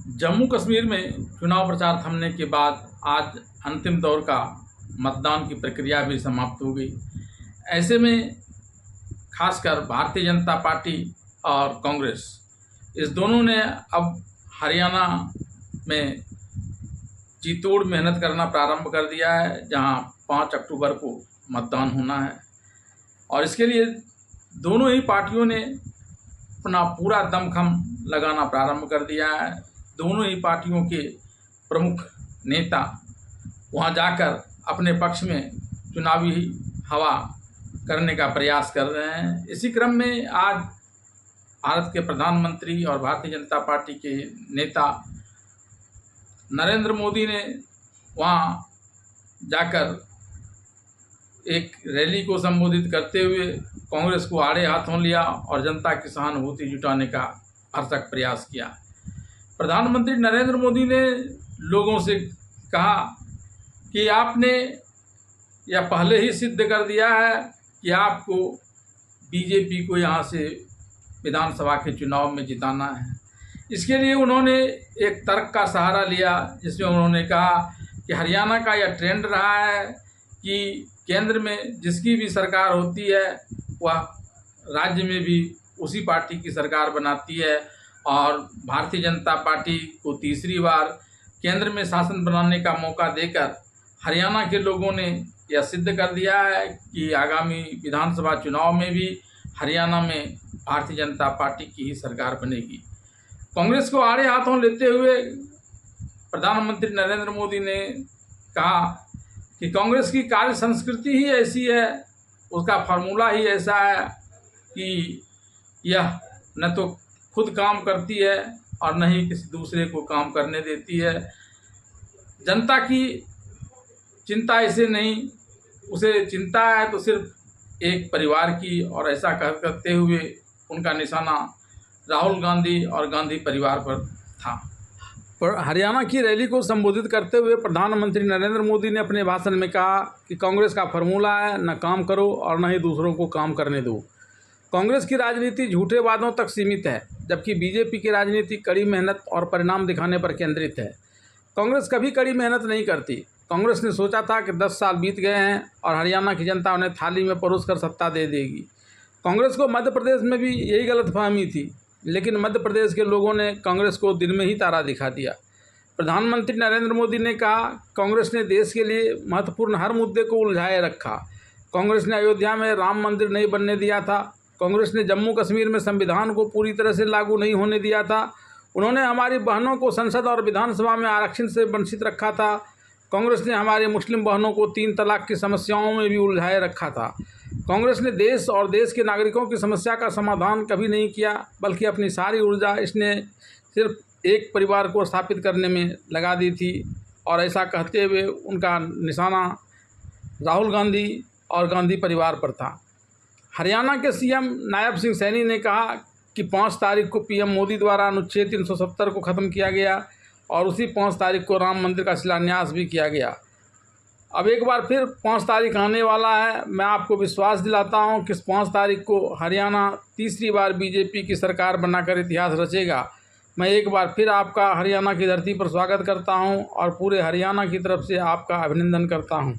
जम्मू कश्मीर में चुनाव प्रचार थमने के बाद आज अंतिम दौर का मतदान की प्रक्रिया भी समाप्त हो गई। ऐसे में खासकर भारतीय जनता पार्टी और कांग्रेस इस दोनों ने अब हरियाणा में जी तोड़ मेहनत करना प्रारंभ कर दिया है, जहां 5 अक्टूबर को मतदान होना है। और इसके लिए दोनों ही पार्टियों ने अपना पूरा दमखम लगाना प्रारंभ कर दिया है। दोनों ही पार्टियों के प्रमुख नेता वहां जाकर अपने पक्ष में चुनावी हवा करने का प्रयास कर रहे हैं। इसी क्रम में आज भारत के प्रधानमंत्री और भारतीय जनता पार्टी के नेता नरेंद्र मोदी ने वहां जाकर एक रैली को संबोधित करते हुए कांग्रेस को आड़े हाथों लिया और जनता की सहानुभूति जुटाने का भरसक प्रयास किया। प्रधानमंत्री नरेंद्र मोदी ने लोगों से कहा कि आपने यह पहले ही सिद्ध कर दिया है कि आपको बीजेपी को यहाँ से विधानसभा के चुनाव में जिताना है। इसके लिए उन्होंने एक तर्क का सहारा लिया, जिसमें उन्होंने कहा कि हरियाणा का यह ट्रेंड रहा है कि केंद्र में जिसकी भी सरकार होती है वह राज्य में भी उसी पार्टी की सरकार बनाती है, और भारतीय जनता पार्टी को तीसरी बार केंद्र में शासन बनाने का मौका देकर हरियाणा के लोगों ने यह सिद्ध कर दिया है कि आगामी विधानसभा चुनाव में भी हरियाणा में भारतीय जनता पार्टी की ही सरकार बनेगी। कांग्रेस को आड़े हाथों लेते हुए प्रधानमंत्री नरेंद्र मोदी ने कहा कि कांग्रेस की कार्य संस्कृति ही ऐसी है, उसका फार्मूला ही ऐसा है कि यह न तो खुद काम करती है और न ही किसी दूसरे को काम करने देती है। जनता की चिंता इसे नहीं, उसे चिंता है तो सिर्फ एक परिवार की, और ऐसा करते हुए उनका निशाना राहुल गांधी और गांधी परिवार पर था। पर हरियाणा की रैली को संबोधित करते हुए प्रधानमंत्री नरेंद्र मोदी ने अपने भाषण में कहा कि कांग्रेस का फॉर्मूला है न काम करो और न ही दूसरों को काम करने दो। कांग्रेस की राजनीति झूठे वादों तक सीमित है, जबकि बीजेपी की राजनीति कड़ी मेहनत और परिणाम दिखाने पर केंद्रित है। कांग्रेस कभी कड़ी मेहनत नहीं करती। कांग्रेस ने सोचा था कि 10 साल बीत गए हैं और हरियाणा की जनता उन्हें थाली में परोस कर सत्ता दे देगी। कांग्रेस को मध्य प्रदेश में भी यही गलतफहमी थी, लेकिन मध्य प्रदेश के लोगों ने कांग्रेस को दिन में ही तारा दिखा दिया। प्रधानमंत्री नरेंद्र मोदी ने कहा, कांग्रेस ने देश के लिए महत्वपूर्ण हर मुद्दे को उलझाए रखा। कांग्रेस ने अयोध्या में राम मंदिर नहीं बनने दिया था। कांग्रेस ने जम्मू कश्मीर में संविधान को पूरी तरह से लागू नहीं होने दिया था। उन्होंने हमारी बहनों को संसद और विधानसभा में आरक्षण से वंचित रखा था। कांग्रेस ने हमारी मुस्लिम बहनों को 3 तलाक की समस्याओं में भी उलझाए रखा था। कांग्रेस ने देश और देश के नागरिकों की समस्या का समाधान कभी नहीं किया, बल्कि अपनी सारी ऊर्जा इसने सिर्फ एक परिवार को स्थापित करने में लगा दी थी। और ऐसा कहते हुए उनका निशाना राहुल गांधी और गांधी परिवार पर था। हरियाणा के सीएम नायब सिंह सैनी ने कहा कि 5 तारीख को पीएम मोदी द्वारा अनुच्छेद 370 को ख़त्म किया गया और उसी 5 तारीख को राम मंदिर का शिलान्यास भी किया गया। अब एक बार फिर 5 तारीख आने वाला है। मैं आपको विश्वास दिलाता हूं कि इस 5 तारीख को हरियाणा तीसरी बार बीजेपी की सरकार बनाकर इतिहास रचेगा। मैं एक बार फिर आपका हरियाणा की धरती पर स्वागत करता हूं और पूरे हरियाणा की तरफ से आपका अभिनंदन करता हूं।